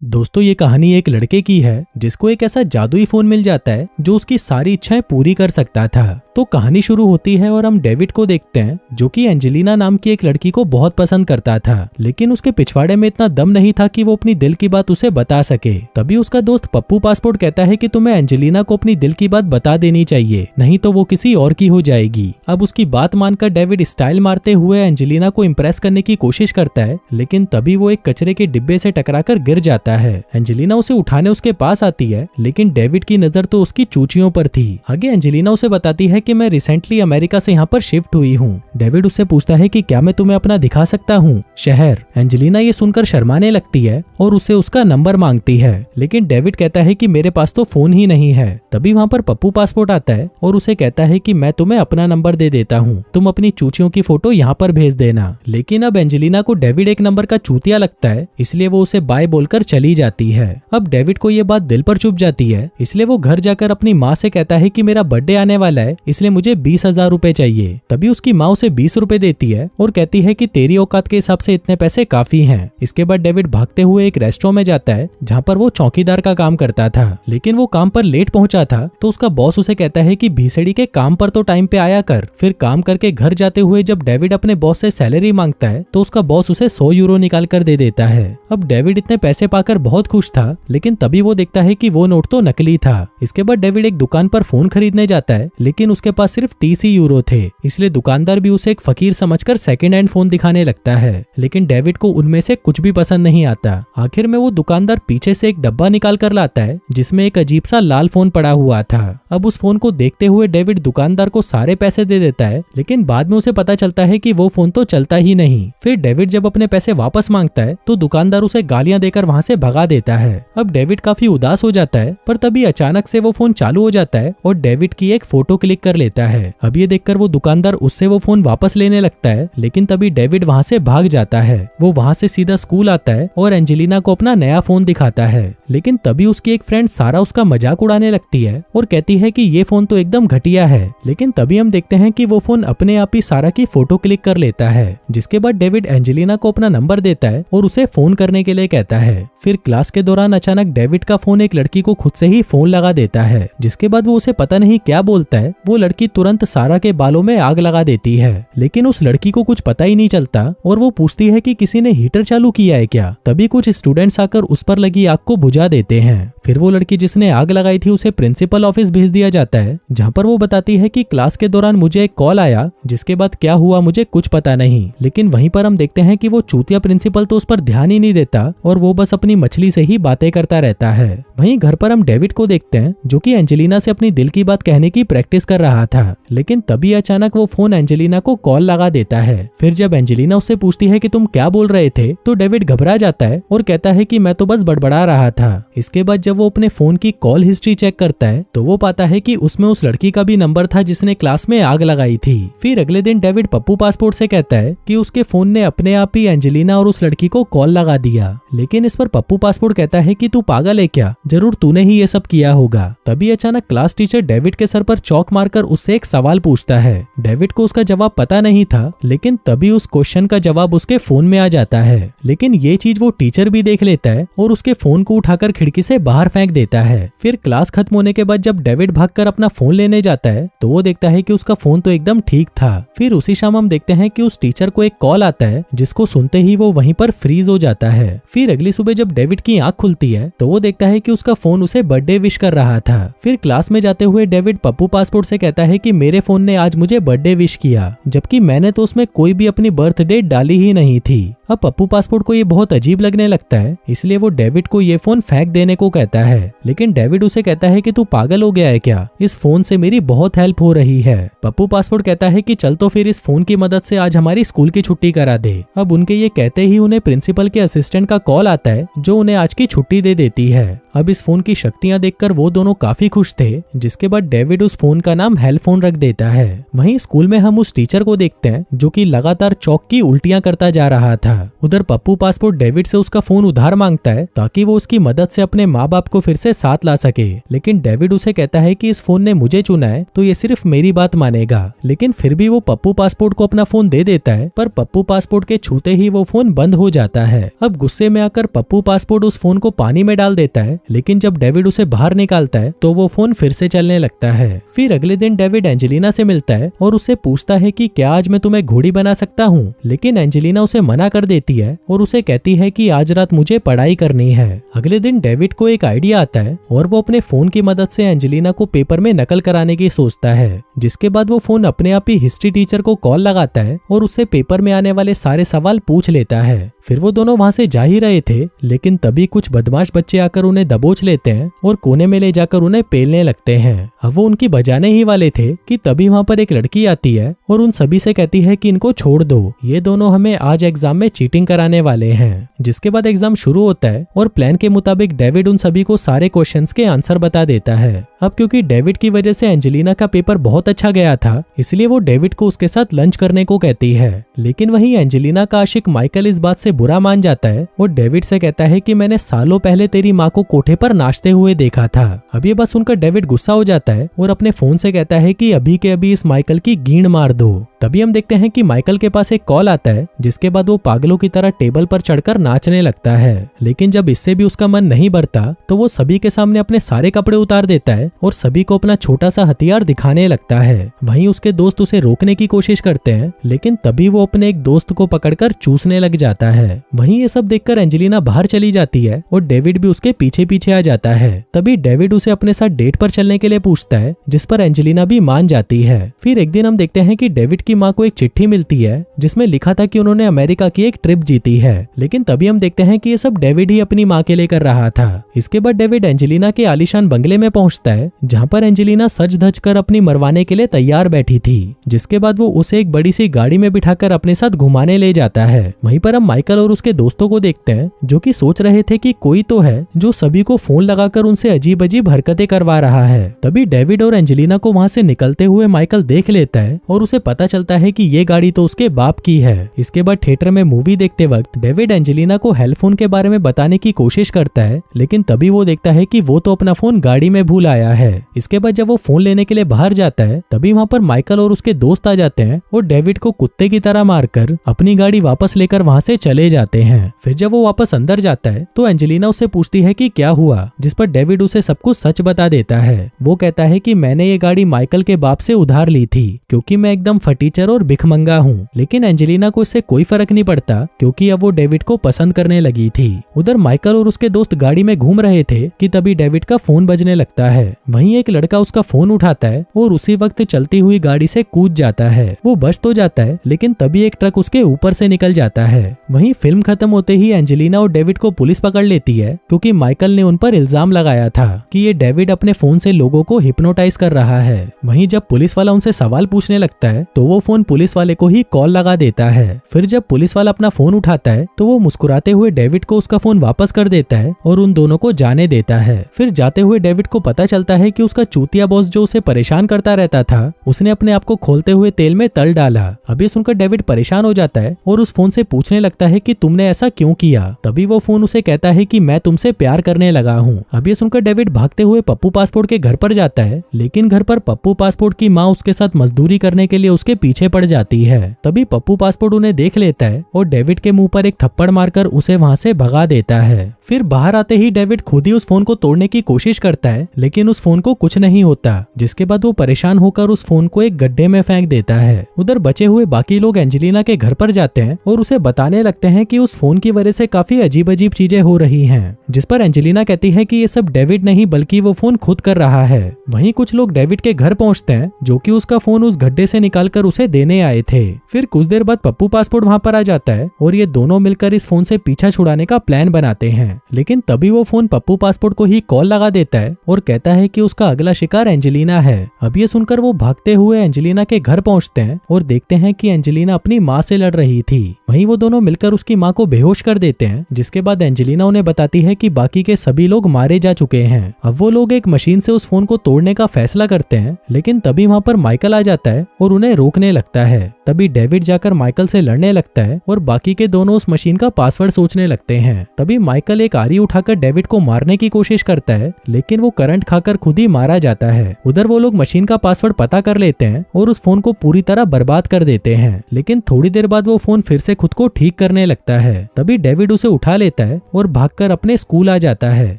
दोस्तों ये कहानी एक लड़के की है जिसको एक ऐसा जादुई फोन मिल जाता है जो उसकी सारी इच्छाएं पूरी कर सकता था। तो कहानी शुरू होती है और हम डेविड को देखते हैं जो कि एंजेलिना नाम की एक लड़की को बहुत पसंद करता था, लेकिन उसके पिछवाड़े में इतना दम नहीं था कि वो अपनी दिल की बात उसे बता सके। तभी उसका दोस्त पप्पू पासपोर्ट कहता है कि तुम्हें एंजेलिना को अपनी दिल की बात बता देनी चाहिए, नहीं तो वो किसी और की हो जाएगी। अब उसकी बात मानकर डेविड स्टाइल मारते हुए एंजेलिना को इम्प्रेस करने की कोशिश करता है, लेकिन तभी वो एक कचरे के डिब्बे से टकराकर गिर जाता है। एंजेलिना उसे उठाने उसके पास आती है, लेकिन डेविड की नजर तो उसकी चूचियों पर थी। आगे एंजेलिना उसे बताती है कि मैं रिसेंटली अमेरिका से यहाँ पर शिफ्ट हुई हूँ। डेविड उससे पूछता है कि क्या मैं तुम्हें अपना दिखा सकता हूँ शहर। एंजेलिना ये सुनकर शर्माने लगती है और उसे उसका नंबर मांगती है, लेकिन डेविड कहता है कि मेरे पास तो फोन ही नहीं है। तभी वहाँ पर पप्पू पासपोर्ट आता है और उसे कहता है कि मैं तुम्हें अपना नंबर दे देता हूँ, तुम अपनी चूचियों की फोटो यहाँ पर भेज देना। लेकिन अब एंजेलिना को डेविड एक नंबर का चूतिया लगता है, इसलिए वो उसे बाय बोलकर चली जाती है। अब डेविड को ये बात दिल पर चुभ जाती है, इसलिए वो घर जाकर अपनी माँ से कहता है कि मेरा बर्थडे आने वाला है, इसलिए मुझे 20,000 रुपए चाहिए। तभी उसकी माँ उसे 20 रुपए देती है और कहती है कि तेरी औकात के हिसाब से इतने पैसे काफी हैं। इसके बाद डेविड भागते हुए एक रेस्टोरेंट में जाता है जहाँ पर वो चौकीदार का काम करता था, लेकिन वो काम पर लेट पहुंचा था। तो उसका बॉस उसे कहता है कि भीसड़ी के काम पर तो टाइम पे आया कर। फिर काम करके घर जाते हुए जब डेविड अपने बॉस से सैलरी मांगता है तो उसका बॉस उसे 100 यूरो निकाल कर दे देता है। अब डेविड इतने पैसे पाकर बहुत खुश था, लेकिन तभी वो देखता है कि वो नोट तो नकली था। इसके बाद डेविड एक दुकान पर फोन खरीदने जाता है, लेकिन उसके पास सिर्फ 30 ही यूरो थे, इसलिए दुकानदार भी उसे एक फकीर समझकर सेकंड हैंड फोन दिखाने लगता है। लेकिन डेविड को उनमें से कुछ भी पसंद नहीं आता। आखिर में वो दुकानदार पीछे से एक डब्बा निकाल कर लाता है जिसमें एक अजीब सा लाल फोन पड़ा हुआ था। अब उस फोन को देखते हुए डेविड दुकानदार को सारे पैसे दे देता है, लेकिन बाद में उसे पता चलता है कि वो फोन तो चलता ही नहीं। फिर डेविड जब अपने पैसे वापस मांगता है तो दुकानदार उसे गालियां देकर वहां से भगा देता है। अब डेविड काफी उदास हो जाता है, पर तभी अचानक से वो फोन चालू हो जाता है और डेविड की एक फोटो क्लिक कर लेता है। अब ये देखकर वो दुकानदार उससे वो फोन वापस लेने लगता है, लेकिन तभी डेविड वहां से भाग जाता है। वो वहां से सीधा स्कूल आता है और एंजेलिना को अपना नया फोन दिखाता है, लेकिन तभी उसकी एक फ्रेंड सारा उसका मजाक उड़ाने लगती है और कहती है कि ये फोन तो एकदम घटिया है। लेकिन तभी हम देखते हैं कि वो फोन अपने आप ही सारा की फोटो क्लिक कर लेता है, जिसके बाद डेविड एंजेलिना को अपना नंबर देता है और उसे फोन करने के लिए कहता है। फिर क्लास के दौरान अचानक डेविड का फोन एक लड़की को खुद से ही फोन लगा देता है, जिसके बाद वो उसे पता नहीं क्या बोलता है। वो लड़की तुरंत सारा के बालों में आग लगा देती है, लेकिन उस लड़की को कुछ पता ही नहीं चलता और वो पूछती है कि किसी ने हीटर चालू किया है क्या। तभी कुछ स्टूडेंट्स आकर उस पर लगी आग को बुझा देते हैं। फिर वो लड़की जिसने आग लगाई थी उसे प्रिंसिपल ऑफिस भेज दिया जाता है, जहाँ पर वो बताती है कि क्लास के दौरान मुझे एक कॉल आया, जिसके बाद क्या हुआ मुझे कुछ पता नहीं। लेकिन वहीं पर हम देखते हैं कि वो चूतिया प्रिंसिपल तो उस पर ध्यान ही नहीं देता और वो बस अपनी मछली से ही बातें करता रहता है। वहीं घर पर हम डेविड को देखते हैं जो कि एंजेलिना से अपनी दिल की बात कहने की प्रैक्टिस कर रहा था, लेकिन तभी अचानक वो फोन एंजेलिना को कॉल लगा देता है। फिर जब एंजेलिना उससे पूछती है कि तुम क्या बोल रहे थे, तो डेविड घबरा जाता है और कहता है कि मैं तो बस बड़बड़ा रहा था। इसके बाद जब वो अपने फोन की कॉल हिस्ट्री चेक करता है तो वो पाता है कि उसमें उस लड़की का भी नंबर था जिसने क्लास में आग लगाई थी। फिर अगले दिन डेविड पप्पू पासपोर्ट से कहता है कि उसके फोन ने अपने आप ही एंजेलिना और उस लड़की को कॉल लगा दिया, लेकिन इस पर पप्पू पासपोर्ट कहता है कि तू पागल है क्या, जरूर तूने ही ये सब किया होगा। तभी अचानक क्लास टीचर डेविड के सर पर चौक मारकर उससे एक सवाल पूछता है। डेविड को उसका जवाब पता नहीं था, लेकिन तभी उस क्वेश्चन का जवाब उसके फोन में आ जाता है। लेकिन ये चीज वो टीचर भी देख लेता है और उसके फोन को उठाकर खिड़की से बाहर फेंक देता है। फिर क्लास खत्म होने के बाद जब डेविड भागकर अपना फोन लेने जाता है तो वो देखता है कि उसका फोन तो एकदम ठीक था। फिर उसी शाम हम देखते हैं कि उस टीचर को एक कॉल आता है, जिसको सुनते ही वो वहीं पर फ्रीज हो जाता है। फिर अगली सुबह जब डेविड की आंख खुलती है तो वो देखता है कि उसका फोन उसे बर्थडे विश कर रहा था। फिर क्लास में जाते हुए डेविड पप्पू पासपोर्ट से कहता है कि मेरे फोन ने आज मुझे बर्थडे विश किया, जबकि मैंने तो उसमें कोई भी अपनी बर्थ डेट डाली ही नहीं थी। अब पप्पू पासपोर्ट को ये बहुत अजीब लगने लगता है, इसलिए वो डेविड को ये फोन फेंक देने को कहता है, लेकिन डेविड उसे कहता है कि तू पागल हो गया है क्या, इस फोन से मेरी बहुत हेल्प हो रही है। पप्पू पासपोर्ट कहता है कि चल तो फिर इस फोन की मदद से आज हमारी स्कूल की छुट्टी करा दे। अब उनके ये कहते ही उन्हें प्रिंसिपल के असिस्टेंट का कॉल आता है, जो उन्हें आज की छुट्टी दे देती है। अब इस फोन की शक्तियां देखकर वो दोनों काफी खुश थे, जिसके बाद डेविड उस फोन का नाम हेल फोन रख देता है। वहीं स्कूल में हम उस टीचर को देखते हैं जो कि लगातार चौक की उल्टियां करता जा रहा था। उधर पप्पू पासपोर्ट डेविड से उसका फोन उधार मांगता है ताकि वो उसकी मदद से अपने माँ बाप को फिर से साथ ला सके, लेकिन डेविड उसे कहता है कि इस फोन ने मुझे चुना है तो ये सिर्फ मेरी बात मानेगा। लेकिन फिर भी वो पप्पू पासपोर्ट को अपना फोन दे देता है, पर पप्पू पासपोर्ट के छूते ही वो फोन बंद हो जाता है। अब गुस्से में आकर पप्पू पासपोर्ट उस फोन को पानी में डाल देता है, लेकिन जब डेविड उसे बाहर निकालता है तो वो फोन फिर से चलने लगता है। फिर अगले दिन डेविड एंजेलिना से मिलता है और उससे पूछता है कि क्या आज मैं तुम्हें घोड़ी बना सकता हूँ, लेकिन एंजेलिना उसे मना कर देती है और उसे कहती है कि आज रात मुझे पढ़ाई करनी है। अगले दिन डेविड को एक आइडिया आता है और वो अपने फोन की मदद से एंजेलिना को पेपर में नकल कराने की सोचता है, जिसके बाद वो फोन अपने आप ही हिस्ट्री टीचर को कॉल लगाता है और उससे पेपर में आने वाले सारे सवाल पूछ लेता है। फिर वो दोनों वहां से जा ही रहे थे, लेकिन तभी कुछ बदमाश बच्चे आकर उन्हें दबोच लेते हैं और कोने में ले जाकर उन्हें पेलने लगते हैं। अब वो उनकी बजाने ही वाले थे कि तभी वहां पर एक लड़की आती है और उन सभी से कहती है कि इनको छोड़ दो, ये दोनों हमें आज एग्जाम में चीटिंग कराने वाले हैं। जिसके बाद एग्जाम शुरू होता है और प्लान के मुताबिक डेविड उन सभी को सारे क्वेश्चंस के आंसर बता देता है। अब क्योंकि डेविड की वजह से एंजेलिना का पेपर बहुत अच्छा गया था, इसलिए वो डेविड को उसके साथ लंच करने को कहती है। लेकिन वहीं एंजेलिना का आशिक माइकल इस बात से बुरा मान जाता है और डेविड से कहता है कि मैंने सालों पहले तेरी माँ को कोठे पर नाचते हुए देखा था। अब ये बात सुनकर डेविड गुस्सा हो जाता है और अपने फोन से कहता है कि अभी के अभी इस माइकल की गींड मार दो। तभी हम देखते हैं कि माइकल के पास एक कॉल आता है, जिसके बाद वो पागलों की तरह टेबल पर चढ़कर नाचने लगता है। लेकिन जब इससे भी उसका मन नहीं भरता तो वो सभी के सामने अपने सारे कपड़े उतार देता है और सभी को अपना छोटा सा हथियार दिखाने लगता है। वहीं उसके दोस्त उसे रोकने की कोशिश करते हैं, लेकिन तभी वो अपने एक दोस्त को पकड़कर चूसने लग जाता है। वहीं ये सब देखकर एंजेलिना बाहर चली जाती है और डेविड भी उसके पीछे पीछे आ जाता है। तभी डेविड उसे अपने साथ डेट पर चलने के लिए पूछता है, जिस पर एंजेलिना भी मान जाती है। फिर एक दिन हम देखते हैं कि डेविड की माँ को एक चिट्ठी मिलती है जिसमें लिखा था कि उन्होंने अमेरिका की एक ट्रिप जीती है, लेकिन तभी हम देखते हैं कि ये सब डेविड ही अपनी माँ के लिए कर रहा था। इसके बाद डेविड एंजेलिना के आलीशान बंगले में पहुंचता है, जहाँ पर एंजेलिना सज धज कर अपनी मरवाने के लिए तैयार बैठी थी। जिसके बाद वो उसे एक बड़ी सी गाड़ी में बिठाकर अपने साथ घुमाने ले जाता है। वहीं पर हम माइकल और उसके दोस्तों को देखते हैं जो कि सोच रहे थे कि कोई तो है जो सभी को फोन लगाकर उनसे अजीब अजीब हरकतें करवा रहा है। तभी डेविड और एंजेलिना को वहां से निकलते हुए माइकल देख लेता है और उसे पता चलता है कि ये गाड़ी तो उसके बाप की है। इसके बाद थिएटर में मूवी देखते वक्त डेविड एंजेलिना को हेल फोन के बारे में बताने की कोशिश करता है, लेकिन तभी वो देखता है कि वो तो अपना फोन गाड़ी में भूल आया है। इसके बाद जब वो फोन लेने के लिए बाहर जाता है, तभी वहाँ पर माइकल और उसके दोस्त आ जाते हैं और डेविड को कुत्ते की तरह मारकर अपनी गाड़ी वापस लेकर वहाँ से चले जाते हैं। फिर जब वो वापस अंदर जाता है तो एंजेलिना उससे पूछती है कि क्या हुआ, जिस पर डेविड उसे सब कुछ सच बता देता है। वो कहता है कि मैंने ये गाड़ी माइकल के बाप से उधार ली थी क्योंकि मैं एकदम फटीचर और भिखमंगा हूँ, लेकिन एंजेलिना को इससे कोई फर्क नहीं पड़ता क्योंकि अब वो डेविड को पसंद करने लगी थी। उधर माइकल और उसके दोस्त गाड़ी में घूम रहे थे कि तभी डेविड का फोन बजने लगता है। वहीं एक लड़का उसका फोन उठाता है और उसी वक्त चलती हुई गाड़ी से कूद जाता है। वो बच तो जाता है, लेकिन तभी एक ट्रक उसके ऊपर से निकल जाता है। वहीं फिल्म खत्म होते ही एंजेलिना और डेविड को पुलिस पकड़ लेती है क्योंकि माइकल ने उन पर इल्जाम लगाया था कि ये डेविड अपने फोन से लोगों को हिप्नोटाइज कर रहा है। वहीं जब पुलिस वाला उनसे सवाल पूछने लगता है तो वो फोन पुलिस वाले को ही कॉल लगा देता है। फिर जब पुलिस वाला अपना फोन उठाता है तो वो मुस्कुराते हुए डेविड को उसका फोन वापस कर देता है और उन दोनों को जाने देता है। फिर जाते हुए डेविड को पता चलता है कि उसका चूतिया बॉस जो उसे परेशान करता रहता था, उसने अपने आप को खोलते हुए तेल में तल डाला। अभी सुनकर डेविड परेशान हो जाता है और उस फोन से पूछने लगता है कि तुमने ऐसा क्यों किया। तभी वो फोन उसे कहता है कि मैं तुमसे प्यार करने लगा हूँ। अभी सुनकर डेविड भागते हुए पप्पू पासपोर्ट के घर पर जाता है, लेकिन घर पर पप्पू पासपोर्ट की माँ उसके साथ मजदूरी करने के लिए उसके पीछे पड़ जाती है। तभी पप्पू पासपोर्ट उन्हें देख लेता है और डेविड के मुंह पर एक थप्पड़ मारकर उसे वहां से भगा देता है। फिर बाहर आते ही डेविड खुद ही उस फोन को तोड़ने की कोशिश करता है, लेकिन उस फोन को कुछ नहीं होता। जिसके बाद वो परेशान होकर उस फोन को एक गड्ढे में फेंक देता है। उधर बचे हुए बाकी लोग एंजेलिना के घर पर जाते हैं और उसे बताने लगते हैं कि उस फोन की वजह से काफी अजीब अजीब चीजें हो रही हैं। जिस पर एंजेलिना कहती है कि ये सब डेविड नहीं बल्कि वो फोन खुद कर रहा है। वहीं कुछ लोग डेविड के घर पहुंचते हैं जो कि उसका फोन उस गड्ढे से निकालकर उसे देने आए थे। फिर कुछ देर बाद पप्पू पासपोर्ट वहाँ पर आ जाता है और ये दोनों मिलकर इस फोन से पीछा छुड़ाने का प्लान बनाते हैं। लेकिन तभी वो फोन पप्पू पासपोर्ट को ही कॉल लगा देता है और कहता है कि उसका अगला शिकार एंजेलिना है। अब ये सुनकर वो भागते हुए एंजेलिना के घर पहुंचते हैं और देखते हैं कि एंजेलिना अपनी माँ से लड़ रही थी। वहीं वो दोनों मिलकर उसकी माँ को बेहोश कर देते हैं, जिसके बाद एंजेलिना उन्हें बताती है कि बाकी के सभी लोग मारे जा चुके हैं। अब वो लोग एक मशीन से उस फोन को तोड़ने का फैसला करते हैं, लेकिन तभी वहाँ पर माइकल आ जाता है और उन्हें रोकने लगता है। तभी डेविड जाकर माइकल से लड़ने लगता है और बाकी के दोनों उस मशीन का पासवर्ड सोचने लगते हैं। तभी माइकल एक आरी उठाकर डेविड को मारने की कोशिश करता है, लेकिन वो करंट खाकर खुद ही मारा जाता है। उधर वो लोग मशीन का पासवर्ड पता कर लेते हैं और उस फोन को पूरी तरह बर्बाद कर देते हैं। लेकिन थोड़ी देर बाद वो फोन फिर से खुद को ठीक करने लगता है। तभी डेविड उसे उठा लेता है और भागकर अपने स्कूल आ जाता है।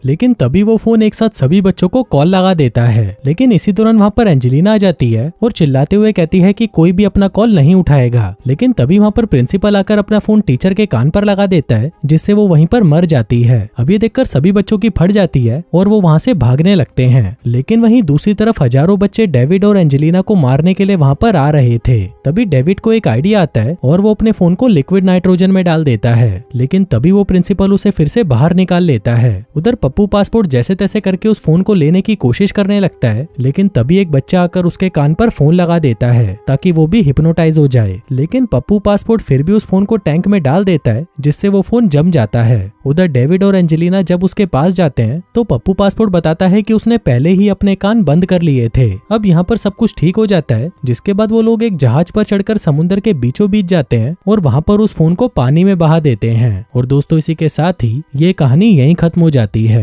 लेकिन तभी वो फोन एक साथ सभी बच्चों को कॉल लगा देता है। लेकिन इसी दौरान वहाँ पर एंजेलिना आ जाती है और चिल्लाते हुए कहती है कि कोई भी अपना कॉल नहीं उठाएगा। लेकिन तभी वहाँ पर प्रिंसिपल आकर अपना फोन टीचर के कान पर लगा देता है, जिससे वो वहीं पर मर जाती है। अब ये देखकर सभी बच्चों की फट जाती है और वो वहाँ से भागने लगते हैं। लेकिन वहीं दूसरी तरफ हजारों बच्चे डेविड और एंजेलिना को मारने के लिए वहाँ पर आ रहे थे। तभी डेविड को एक आइडिया आता है और वो अपने फोन को लिक्विड नाइट्रोजन में डाल देता है। लेकिन तभी वो प्रिंसिपल उसे फिर से बाहर निकाल लेता है। उधर पप्पू पासपोर्ट जैसे तैसे करके उस फोन को लेने की कोशिश करने लगता है, लेकिन तभी एक बच्चा आकर उसके कान पर फोन लगा देता है ताकि वो भी हिप्नोटाइज हो जाए। लेकिन पप्पू पासपोर्ट फिर भी उस फोन को टैंक में डाल देता है, जिससे वो फोन जम जाता है। उधर डेविड और एंजेलिना जब उसके पास जाते हैं तो पप्पू पासपोर्ट बताता है कि उसने पहले ही अपने कान बंद कर लिए थे। अब यहाँ पर सब कुछ ठीक हो जाता है, जिसके बाद वो लोग एक जहाज पर चढ़कर समुद्र के बीचों बीच जाते हैं और वहाँ पर उस फोन को पानी में बहा देते हैं। और दोस्तों, इसी के साथ ही ये कहानी यहीं खत्म हो जाती है।